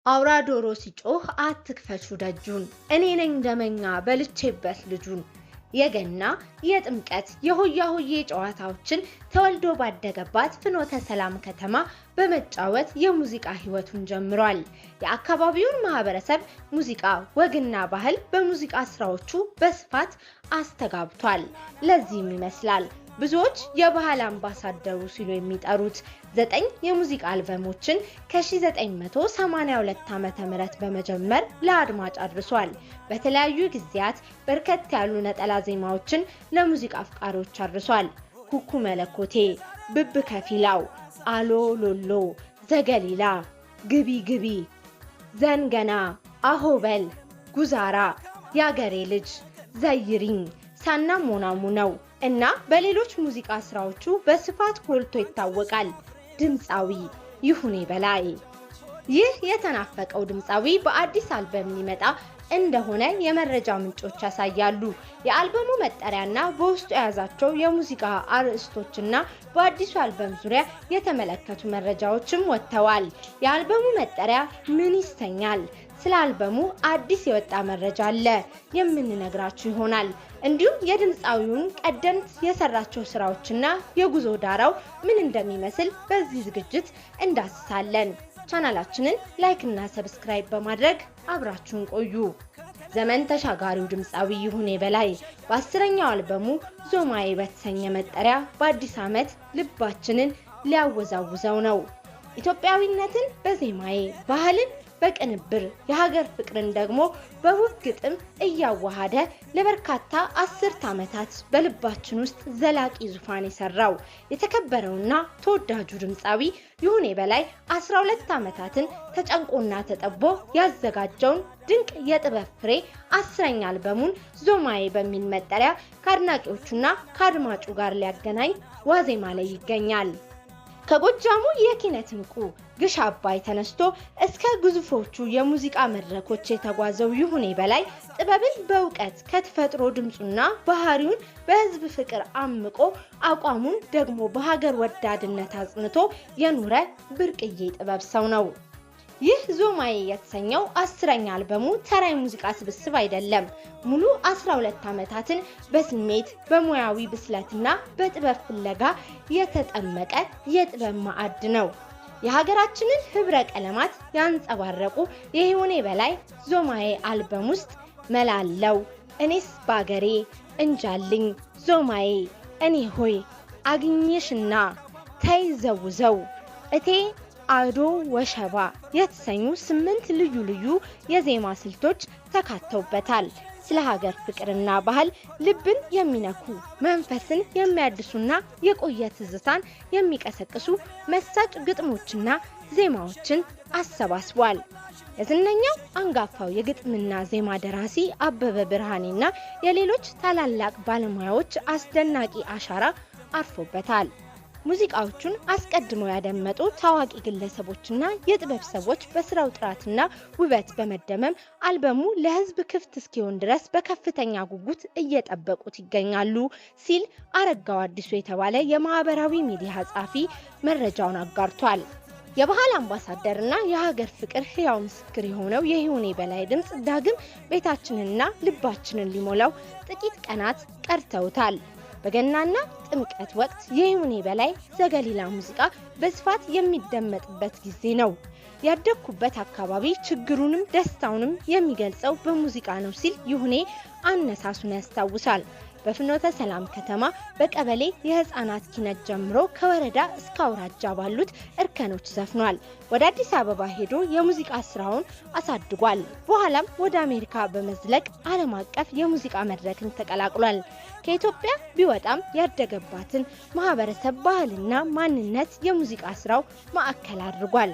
አውራ ዶሮ ሲጮህ አትክፈቹ ደጁን እኔ ነኝ ደመኛ በልቼበት ልጁን። የገና የጥምቀት የሆያ ሆዬ ጨዋታዎችን ተወልዶ ባደገባት ፍኖተ ሰላም ከተማ በመጫወት የሙዚቃ ህይወቱን ጀምሯል። የአካባቢውን ማህበረሰብ ሙዚቃ ወግና ባህል በሙዚቃ ስራዎቹ በስፋት አስተጋብቷል። ለዚህም ይመስላል ብዙዎች የባህል አምባሳደሩ ሲሉ የሚጠሩት 9 የሙዚቃ አልበሞችን ከ1982 ዓ.ም በመጀመር ለአድማጭ አድርሷል። በተለያዩ ጊዜያት በርከት ያሉ ነጠላ ዜማዎችን ለሙዚቃ አፍቃሪዎች አድርሷል። ኩኩ መለኮቴ፣ ብብ ከፊላው፣ አሎ ሎሎ፣ ዘገሊላ፣ ግቢ ግቢ፣ ዘንገና፣ አሆበል፣ ጉዛራ፣ ያገሬ ልጅ፣ ዘይሪኝ፣ ሳና ሞናሙ ነው እና በሌሎች ሙዚቃ ስራዎቹ በስፋት ጎልቶ ይታወቃል። ድምፃዊ ይሁኔ በላይ። ይህ የተናፈቀው ድምፃዊ በአዲስ አልበም ሊመጣ እንደሆነ የመረጃ ምንጮች ያሳያሉ። የአልበሙ መጠሪያና በውስጡ የያዛቸው የሙዚቃ አርዕስቶችና በአዲሱ አልበም ዙሪያ የተመለከቱ መረጃዎችም ወጥተዋል። የአልበሙ መጠሪያ ምን ይሰኛል? ስለ አልበሙ አዲስ የወጣ መረጃ አለ የምንነግራችሁ ይሆናል። እንዲሁም የድምፃዊውን ቀደምት የሰራቸው ስራዎችና የጉዞ ዳራው ምን እንደሚመስል በዚህ ዝግጅት እንዳስሳለን። ቻናላችንን ላይክ እና ሰብስክራይብ በማድረግ አብራችሁን ቆዩ። ዘመን ተሻጋሪው ድምፃዊ ይሁኔ በላይ በ10ኛው አልበሙ ዞማዬ በተሰኘ መጠሪያ በአዲስ ዓመት ልባችንን ሊያወዛውዘው ነው። ኢትዮጵያዊነትን በዜማዬ ባህልን በቅንብር የሀገር ፍቅርን ደግሞ በውብ ግጥም እያዋሃደ ለበርካታ አስርት ዓመታት በልባችን ውስጥ ዘላቂ ዙፋን የሰራው የተከበረውና ተወዳጁ ድምፃዊ ይሁኔ በላይ 12 ዓመታትን ተጨንቆና ተጠቦ ያዘጋጀውን ድንቅ የጥበብ ፍሬ 10ኛ አልበሙን ዞማዬ በሚል መጠሪያ ከአድናቂዎቹና ከአድማጩ ጋር ሊያገናኝ ዋዜማ ላይ ይገኛል። ከጎጃሙ የኪነት እንቁ ግሽ አባይ ተነስቶ እስከ ግዙፎቹ የሙዚቃ መድረኮች የተጓዘው ይሁኔ በላይ ጥበብን በእውቀት ከተፈጥሮ ድምጹና ባህሪውን በህዝብ ፍቅር አምቆ አቋሙን ደግሞ በሀገር ወዳድነት አጽንቶ የኖረ ብርቅዬ ጥበብ ሰው ነው። ይህ ዞማዬ የተሰኘው 10ኛ አልበሙ ተራ ሙዚቃ ስብስብ አይደለም። ሙሉ 12 ዓመታትን በስሜት በሙያዊ ብስለትና በጥበብ ፍለጋ የተጠመቀ የጥበብ ማዕድ ነው። የሀገራችንን ህብረ ቀለማት ያንጸባረቁ የይሁኔ በላይ ዞማዬ አልበም ውስጥ መላለው፣ እኔስ ባገሬ፣ እንጃልኝ፣ ዞማዬ፣ እኔ ሆይ፣ አግኝሽና፣ ተይዘውዘው፣ እቴ አዶ ወሸባ የተሰኙ 8 ልዩ ልዩ የዜማ ስልቶች ተካተውበታል። ስለ ሀገር ፍቅርና ባህል ልብን የሚነኩ መንፈስን የሚያድሱና የቆየ ትዝታን የሚቀሰቅሱ መሳጭ ግጥሞችና ዜማዎችን አሰባስቧል። የዝነኛው አንጋፋው የግጥምና ዜማ ደራሲ አበበ ብርሃኔና የሌሎች ታላላቅ ባለሙያዎች አስደናቂ አሻራ አርፎበታል። ሙዚቃዎቹን አስቀድመው ያደመጡ ታዋቂ ግለሰቦችና የጥበብ ሰዎች በስራው ጥራትና ውበት በመደመም አልበሙ ለህዝብ ክፍት እስኪሆን ድረስ በከፍተኛ ጉጉት እየጠበቁት ይገኛሉ ሲል አረጋው አዲሱ የተባለ የማህበራዊ ሚዲያ ጸሐፊ መረጃውን አጋርቷል። የባህል አምባሳደርና የሀገር ፍቅር ህያው ምስክር የሆነው የይሁኔ በላይ ድምጽ ዳግም ቤታችንንና ልባችንን ሊሞላው ጥቂት ቀናት ቀርተውታል። በገናና ጥምቀት ወቅት የይሁኔ በላይ ዘገሊላ ሙዚቃ በስፋት የሚደመጥበት ጊዜ ነው። ያደኩበት አካባቢ ችግሩንም ደስታውንም የሚገልጸው በሙዚቃ ነው ሲል ይሁኔ አነሳሱን ያስታውሳል። በፍኖተ ሰላም ከተማ በቀበሌ የህፃናት ኪነት ጀምሮ ከወረዳ እስከ አውራጃ ባሉት እርከኖች ዘፍኗል። ወደ አዲስ አበባ ሄዶ የሙዚቃ ስራውን አሳድጓል። በኋላም ወደ አሜሪካ በመዝለቅ ዓለም አቀፍ የሙዚቃ መድረክን ተቀላቅሏል። ከኢትዮጵያ ቢወጣም ያደገባትን ማህበረሰብ ባህልና ማንነት የሙዚቃ ስራው ማዕከል አድርጓል።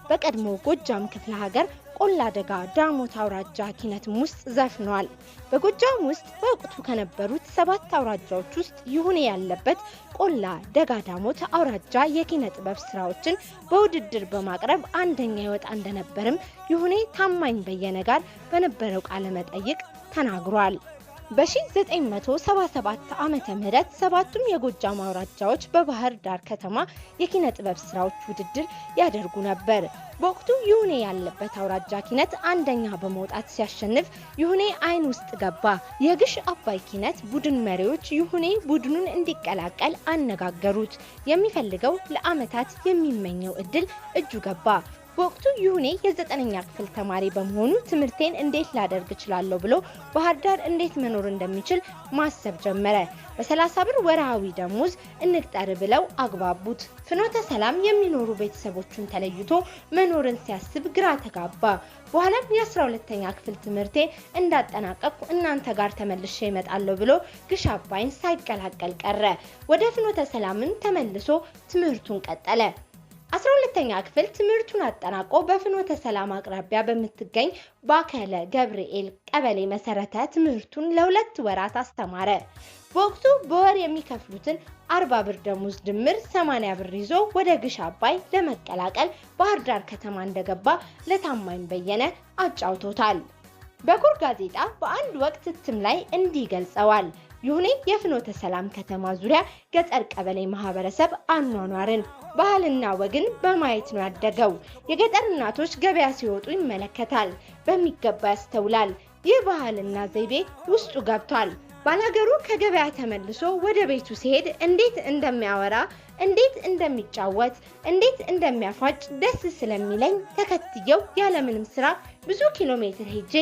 በቀድሞ ጎጃም ክፍለ ሀገር ቆላ ደጋ ዳሞት አውራጃ ኪነትም ውስጥ ዘፍኗል። በጎጃም ውስጥ በወቅቱ ከነበሩት 7 አውራጃዎች ውስጥ ይሁኔ ያለበት ቆላ ደጋ ዳሞት አውራጃ የኪነ ጥበብ ስራዎችን በውድድር በማቅረብ አንደኛ ይወጣ እንደነበርም ይሁኔ ታማኝ በየነ ጋር በነበረው ቃለ መጠይቅ ተናግሯል። በ1977 ዓመተ ምህረት ሰባቱም የጎጃም አውራጃዎች በባህር ዳር ከተማ የኪነ ጥበብ ስራዎች ውድድር ያደርጉ ነበር። በወቅቱ ይሁኔ ያለበት አውራጃ ኪነት አንደኛ በመውጣት ሲያሸንፍ ይሁኔ አይን ውስጥ ገባ። የግሽ አባይ ኪነት ቡድን መሪዎች ይሁኔ ቡድኑን እንዲቀላቀል አነጋገሩት። የሚፈልገው ለዓመታት የሚመኘው እድል እጁ ገባ። በወቅቱ ይሁኔ የ9ኛ ክፍል ተማሪ በመሆኑ ትምህርቴን እንዴት ላደርግ እችላለሁ ብሎ ባህር ዳር እንዴት መኖር እንደሚችል ማሰብ ጀመረ። በ30 ብር ወርሃዊ ደሞዝ እንቅጠር ብለው አግባቡት። ፍኖተ ሰላም የሚኖሩ ቤተሰቦቹን ተለይቶ መኖርን ሲያስብ ግራ ተጋባ። በኋላም የ12ኛ ክፍል ትምህርቴን እንዳጠናቀቅኩ እናንተ ጋር ተመልሼ እመጣለሁ ብሎ ግሽ አባይን ሳይቀላቀል ቀረ። ወደ ፍኖተ ሰላምን ተመልሶ ትምህርቱን ቀጠለ። 12ኛ ክፍል ትምህርቱን አጠናቆ በፍኖተ ሰላም አቅራቢያ በምትገኝ ባከለ ገብርኤል ቀበሌ መሰረተ ትምህርቱን ለ2 ወራት አስተማረ። በወቅቱ በወር የሚከፍሉትን 40 ብር ደሞዝ ድምር 80 ብር ይዞ ወደ ግሽ አባይ ለመቀላቀል ባህር ዳር ከተማ እንደገባ ለታማኝ በየነ አጫውቶታል። በኩር ጋዜጣ በአንድ ወቅት እትም ላይ እንዲህ ገልጸዋል። ይሁኔ የፍኖተ ሰላም ከተማ ዙሪያ ገጠር ቀበሌ ማህበረሰብ አኗኗርን ባህልና ወግን በማየት ነው ያደገው። የገጠር እናቶች ገበያ ሲወጡ ይመለከታል፣ በሚገባ ያስተውላል። ይህ ባህልና ዘይቤ ውስጡ ገብቷል። ባላገሩ ከገበያ ተመልሶ ወደ ቤቱ ሲሄድ እንዴት እንደሚያወራ፣ እንዴት እንደሚጫወት፣ እንዴት እንደሚያፋጭ ደስ ስለሚለኝ ተከትየው ያለምንም ስራ ብዙ ኪሎ ሜትር ሄጄ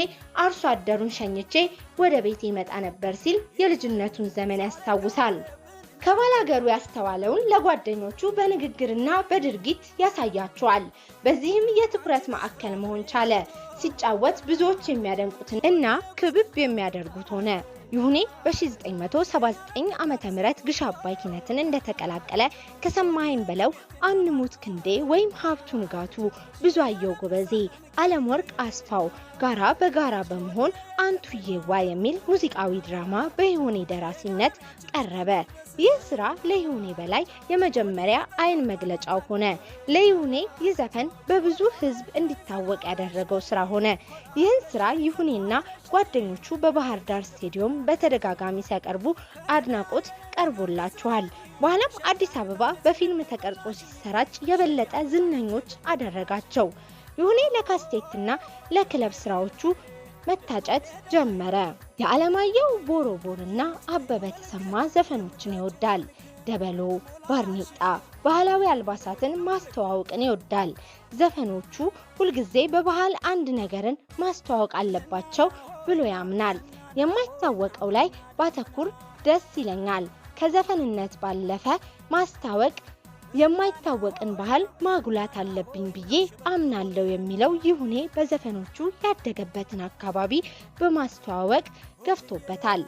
አርሶ አደሩን ሸኝቼ ወደ ቤት ይመጣ ነበር ሲል የልጅነቱን ዘመን ያስታውሳል። ከባላገሩ ያስተዋለውን ለጓደኞቹ በንግግርና በድርጊት ያሳያቸዋል። በዚህም የትኩረት ማዕከል መሆን ቻለ። ሲጫወት ብዙዎች የሚያደንቁትን እና ክብብ የሚያደርጉት ሆነ። ይሁኔ በ1979 ዓመተ ምህረት ግሽ አባይ ኪነትን እንደተቀላቀለ ከሰማይን በለው፣ አንሙት ክንዴ ወይም ሀብቱ ንጋቱ፣ ብዙአየሁ ጎበዜ፣ ዓለም ወርቅ አስፋው ጋራ በጋራ በመሆን አንቱዬዋ የሚል ሙዚቃዊ ድራማ በይሁኔ ደራሲነት ቀረበ። ይህ ስራ ለይሁኔ በላይ የመጀመሪያ አይን መግለጫው ሆነ። ለይሁኔ ይህ ዘፈን በብዙ ህዝብ እንዲታወቅ ያደረገው ስራ ሆነ። ይህን ስራ ይሁኔና ጓደኞቹ በባህር ዳር ስቴዲየም በተደጋጋሚ ሲያቀርቡ አድናቆት ቀርቦላቸዋል። በኋላም አዲስ አበባ በፊልም ተቀርጾ ሲሰራጭ የበለጠ ዝነኞች አደረጋቸው። ይሁኔ ለካስቴትና ለክለብ ስራዎቹ መታጨት ጀመረ። የዓለማየሁ ቦሮቦርና አበበ ተሰማ ዘፈኖችን ይወዳል። ደበሎ፣ ባርኔጣ፣ ባህላዊ አልባሳትን ማስተዋወቅን ይወዳል። ዘፈኖቹ ሁልጊዜ በባህል አንድ ነገርን ማስተዋወቅ አለባቸው ብሎ ያምናል። የማይታወቀው ላይ ባተኩር ደስ ይለኛል። ከዘፈንነት ባለፈ ማስተዋወቅ የማይታወቅን ባህል ማጉላት አለብኝ ብዬ አምናለሁ የሚለው ይሁኔ በዘፈኖቹ ያደገበትን አካባቢ በማስተዋወቅ ገፍቶበታል።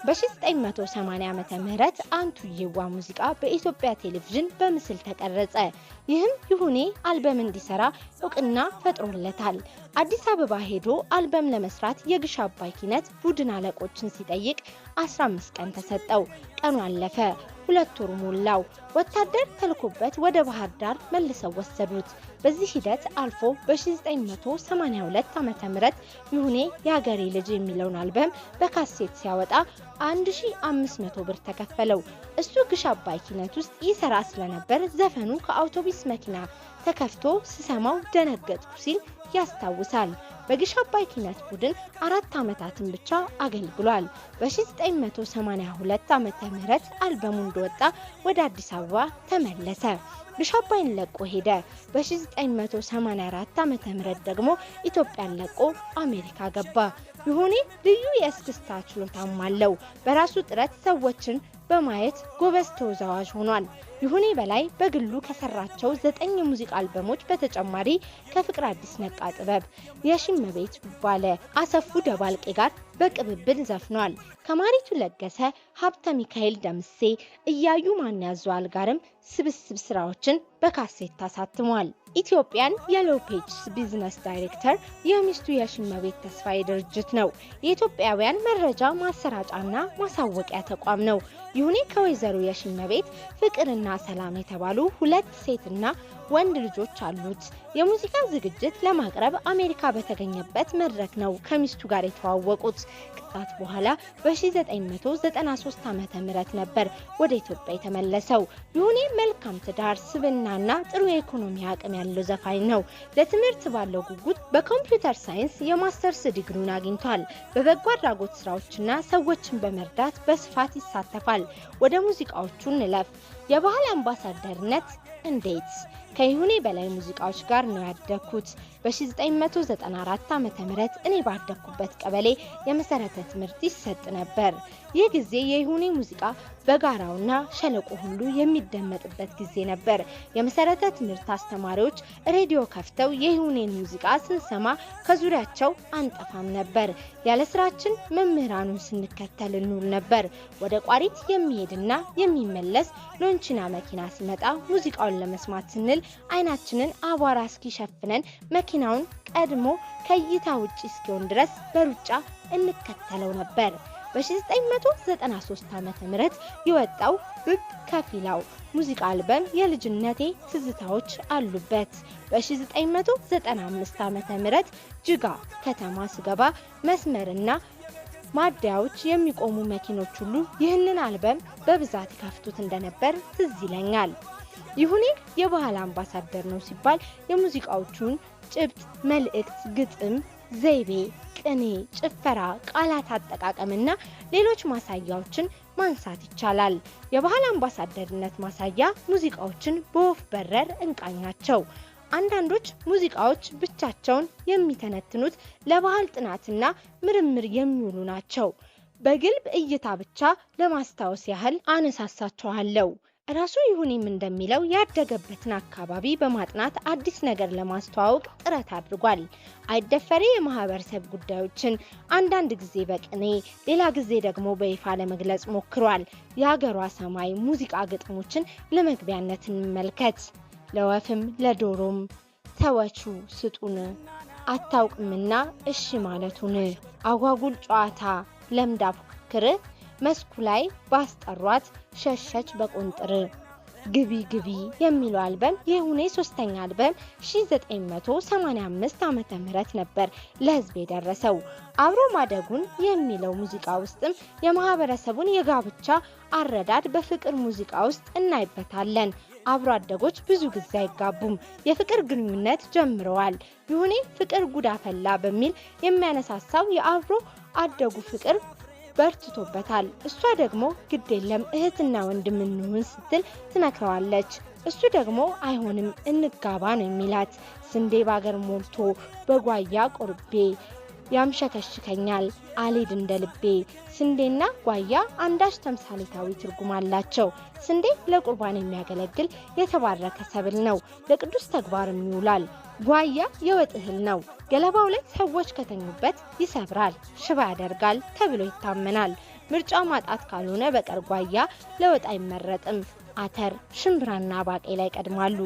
በ1980 ዓመተ ምህረት አንቱዬዋ ሙዚቃ በኢትዮጵያ ቴሌቪዥን በምስል ተቀረጸ። ይህም ይሁኔ አልበም እንዲሰራ እውቅና ፈጥሮለታል። አዲስ አበባ ሄዶ አልበም ለመስራት የግሽ አባይ ኪነት ቡድን አለቆችን ሲጠይቅ 15 ቀን ተሰጠው። ቀኑ አለፈ። 2 ወር ሞላው። ወታደር ተልኮበት ወደ ባህር ዳር መልሰው ወሰዱት። በዚህ ሂደት አልፎ በ1982 ዓመተ ምህረት ይሁኔ የሀገሬ ልጅ የሚለውን አልበም በካሴት ሲያወጣ 1500 ብር ተከፈለው። እሱ ግሽ አባይ ኪነት ውስጥ ይሰራ ስለነበር ዘፈኑ ከአውቶቡስ መኪና ተከፍቶ ስሰማው ደነገጥኩ ሲል ያስታውሳል። በግሽ አባይ ኪነት ቡድን 4 ዓመታትን ብቻ አገልግሏል። በ1982 ዓመተ ምህረት አልበሙ እንደወጣ ወደ አዲስ አበባ ተመለሰ። ግሽ አባይን ለቆ ሄደ። በ1984 ዓመተ ምህረት ደግሞ ኢትዮጵያን ለቆ አሜሪካ ገባ። ይሁኔ ልዩ የእስክስታ ችሎታም አለው። በራሱ ጥረት ሰዎችን በማየት ጎበዝ ተወዛዋዥ ሆኗል። ይሁኔ በላይ በግሉ ከሰራቸው 9 የሙዚቃ አልበሞች በተጨማሪ ከፍቅር አዲስ ነቃ ጥበብ፣ የሽመቤት ባለ፣ አሰፉ ደባልቄ ጋር በቅብብል ዘፍኗል። ከማሪቱ ለገሰ፣ ሀብተ ሚካኤል ደምሴ፣ እያዩ ማን ያዘዋል ጋርም ስብስብ ስራዎችን በካሴት አሳትሟል። ኢትዮጵያን የሎ ፔጅስ ቢዝነስ ዳይሬክተር የሚስቱ የሽመቤት ተስፋዬ ድርጅት ነው። የኢትዮጵያውያን መረጃ ማሰራጫና ማሳወቂያ ተቋም ነው። ይሁኔ ከወይዘሮ የሽመቤት ፍቅርና ሰላም የተባሉ 2 ሴትና ወንድ ልጆች አሉት። የሙዚቃ ዝግጅት ለማቅረብ አሜሪካ በተገኘበት መድረክ ነው ከሚስቱ ጋር የተዋወቁት። ከዛት በኋላ በ1993 ዓመተ ምህረት ነበር ወደ ኢትዮጵያ የተመለሰው። ይሁኔ መልካም ትዳር፣ ስብዕናና ጥሩ የኢኮኖሚ አቅም ያለው ዘፋኝ ነው። ለትምህርት ባለው ጉጉት በኮምፒውተር ሳይንስ የማስተርስ ዲግሪውን አግኝቷል። በበጎ አድራጎት ስራዎችና ሰዎችን በመርዳት በስፋት ይሳተፋል። ወደ ሙዚቃዎቹ እንለፍ። የባህል አምባሳደርነት እንዴት? ከይሁኔ በላይ ሙዚቃዎች ጋር ነው ያደኩት። በ1994 ዓመተ ምህረት እኔ ባደኩበት ቀበሌ የመሰረተ ትምህርት ይሰጥ ነበር። ይህ ጊዜ የይሁኔ ሙዚቃ በጋራውና ሸለቆ ሁሉ የሚደመጥበት ጊዜ ነበር። የመሰረተ ትምህርት አስተማሪዎች ሬዲዮ ከፍተው የይሁኔን ሙዚቃ ስንሰማ ከዙሪያቸው አንጠፋም ነበር። ያለ ስራችን መምህራኑን ስንከተል እንውል ነበር። ወደ ቋሪት የሚሄድና የሚመለስ ሎንቺና መኪና ሲመጣ ሙዚቃውን ለመስማት ስንል አይናችንን አቧራ እስኪሸፍነን መኪናውን ቀድሞ ከእይታ ውጪ እስኪሆን ድረስ በሩጫ እንከተለው ነበር። በ1993 ዓመተ ምህረት የወጣው ብብ ከፊላው ሙዚቃ አልበም የልጅነቴ ትዝታዎች አሉበት። በ1995 ዓመተ ምህረት ጅጋ ከተማ ስገባ መስመርና ማደያዎች የሚቆሙ መኪኖች ሁሉ ይህንን አልበም በብዛት ይከፍቱት እንደነበር ትዝ ይለኛል። ይሁኔ የባህል አምባሳደር ነው ሲባል የሙዚቃዎቹን ጭብጥ፣ መልእክት፣ ግጥም፣ ዘይቤ፣ ቅኔ፣ ጭፈራ፣ ቃላት አጠቃቀምና ሌሎች ማሳያዎችን ማንሳት ይቻላል። የባህል አምባሳደርነት ማሳያ ሙዚቃዎችን በወፍ በረር እንቃኛቸው። አንዳንዶች ሙዚቃዎች ብቻቸውን የሚተነትኑት ለባህል ጥናትና ምርምር የሚውሉ ናቸው። በግልብ እይታ ብቻ ለማስታወስ ያህል አነሳሳቸዋለሁ። ራሱ ይሁኔም እንደሚለው ያደገበትን አካባቢ በማጥናት አዲስ ነገር ለማስተዋወቅ ጥረት አድርጓል። አይደፈሬ የማህበረሰብ ጉዳዮችን አንዳንድ ጊዜ በቅኔ ሌላ ጊዜ ደግሞ በይፋ ለመግለጽ ሞክሯል። የሀገሯ ሰማይ ሙዚቃ ግጥሞችን ለመግቢያነት እንመልከት። ለወፍም ለዶሮም ተወቹ ስጡን፣ አታውቅምና እሺ ማለቱን፣ አጓጉል ጨዋታ ለምዳ ፉክክር፣ መስኩ ላይ ባስጠሯት ሸሸች በቆንጥር። ግቢ ግቢ የሚለው አልበም የይሁኔ ሶስተኛ አልበም 1985 ዓመተ ምህረት ነበር ለህዝብ የደረሰው። አብሮ ማደጉን የሚለው ሙዚቃ ውስጥም የማህበረሰቡን የጋብቻ አረዳድ በፍቅር ሙዚቃ ውስጥ እናይበታለን። አብሮ አደጎች ብዙ ጊዜ አይጋቡም፣ የፍቅር ግንኙነት ጀምረዋል። ይሁኔ ፍቅር ጉዳ ፈላ በሚል የሚያነሳሳው የአብሮ አደጉ ፍቅር በርትቶበታል። እሷ ደግሞ ግድ የለም እህትና ወንድም እንሁን ስትል ትመክረዋለች። እሱ ደግሞ አይሆንም እንጋባ ነው የሚላት። ስንዴ ባገር ሞልቶ በጓያ ቆርቤ ያምሸከሽከኛል አልሄድ እንደልቤ። ስንዴና ጓያ አንዳች ተምሳሌታዊ ትርጉም አላቸው። ስንዴ ለቁርባን የሚያገለግል የተባረከ ሰብል ነው፣ ለቅዱስ ተግባርም ይውላል። ጓያ የወጥ እህል ነው። ገለባው ላይ ሰዎች ከተኙበት ይሰብራል፣ ሽባ ያደርጋል ተብሎ ይታመናል። ምርጫ ማጣት ካልሆነ በቀር ጓያ ለወጥ አይመረጥም። አተር፣ ሽምብራና ባቄላ ይቀድማሉ።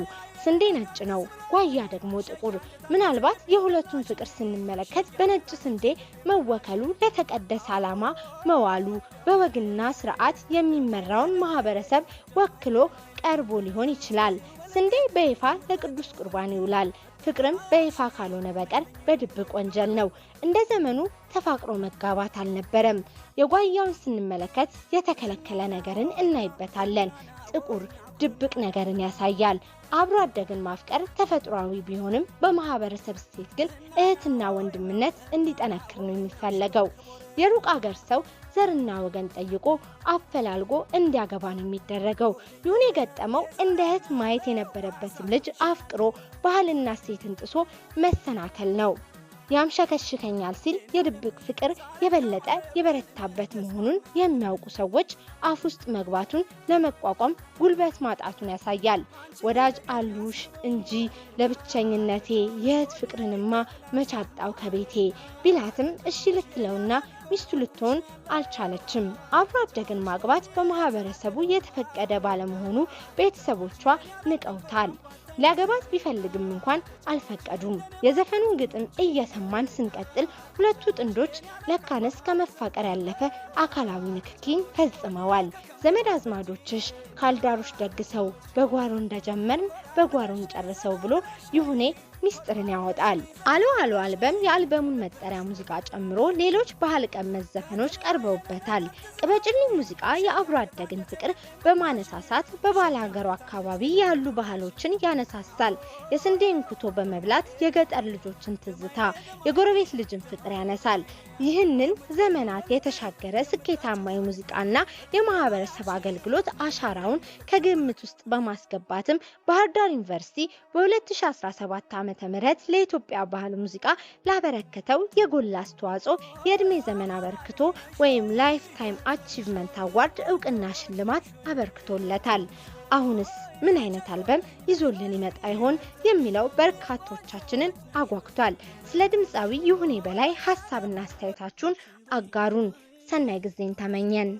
ስንዴ ነጭ ነው፣ ጓያ ደግሞ ጥቁር። ምናልባት የሁለቱን ፍቅር ስንመለከት በነጭ ስንዴ መወከሉ ለተቀደሰ ዓላማ መዋሉ በወግና ስርዓት የሚመራውን ማህበረሰብ ወክሎ ቀርቦ ሊሆን ይችላል። ስንዴ በይፋ ለቅዱስ ቁርባን ይውላል። ፍቅርም በይፋ ካልሆነ በቀር በድብቅ ወንጀል ነው። እንደ ዘመኑ ተፋቅሮ መጋባት አልነበረም። የጓያውን ስንመለከት የተከለከለ ነገርን እናይበታለን። ጥቁር ድብቅ ነገርን ያሳያል። አብሮ አደግን ማፍቀር ተፈጥሯዊ ቢሆንም በማህበረሰብ እሴት ግን እህትና ወንድምነት እንዲጠነክር ነው የሚፈለገው። የሩቅ ሀገር ሰው ዘርና ወገን ጠይቆ አፈላልጎ እንዲያገባ ነው የሚደረገው። ይሁን የገጠመው እንደ እህት ማየት የነበረበትን ልጅ አፍቅሮ ባህልና እሴትን ጥሶ መሰናከል ነው። ያምሸከሽከኛል ሲል የድብቅ ፍቅር የበለጠ የበረታበት መሆኑን የሚያውቁ ሰዎች አፍ ውስጥ መግባቱን ለመቋቋም ጉልበት ማጣቱን ያሳያል። ወዳጅ አሉሽ እንጂ ለብቸኝነቴ የእህት ፍቅርንማ መቻጣው ከቤቴ ቢላትም እሺ ልትለውና ሚስቱ ልትሆን አልቻለችም። አብሮ አደግን ማግባት በማህበረሰቡ የተፈቀደ ባለመሆኑ ቤተሰቦቿ ንቀውታል። ሊያገባት ቢፈልግም እንኳን አልፈቀዱም። የዘፈኑን ግጥም እየሰማን ስንቀጥል ሁለቱ ጥንዶች ለካነስ ከመፋቀር ያለፈ አካላዊ ንክኪን ፈጽመዋል። ዘመድ አዝማዶችሽ ካልዳሩሽ ደግሰው በጓሮ እንደጀመርን በጓሮን ጨርሰው ብሎ ይሁኔ ሚስጥርን ያወጣል። አሎ አሎ አልበም የአልበሙን መጠሪያ ሙዚቃ ጨምሮ ሌሎች ባህል ቀመስ ዘፈኖች ቀርበውበታል። ቅበጭልኝ ሙዚቃ የአብሮ አደግን ፍቅር በማነሳሳት በባለ ሀገሩ አካባቢ ያሉ ባህሎችን ያነሳሳል። የስንዴን ኩቶ በመብላት የገጠር ልጆችን ትዝታ፣ የጎረቤት ልጅን ፍቅር ያነሳል። ይህንን ዘመናት የተሻገረ ስኬታማ የሙዚቃና የማህበረሰብ አገልግሎት አሻራውን ከግምት ውስጥ በማስገባትም ባህር ዳር ዩኒቨርሲቲ በ2017 ዓመተ ምህረት ለኢትዮጵያ ባህል ሙዚቃ ላበረከተው የጎላ አስተዋጽኦ የእድሜ ዘመን አበርክቶ ወይም ላይፍ ታይም አቺቭመንት አዋርድ እውቅና ሽልማት አበርክቶለታል። አሁንስ ምን አይነት አልበም ይዞልን ይመጣ ይሆን የሚለው በርካቶቻችንን አጓግቷል። ስለ ድምፃዊ ይሁኔ በላይ ሐሳብና አስተያየታችሁን አጋሩን። ሰናይ ጊዜን ተመኘን።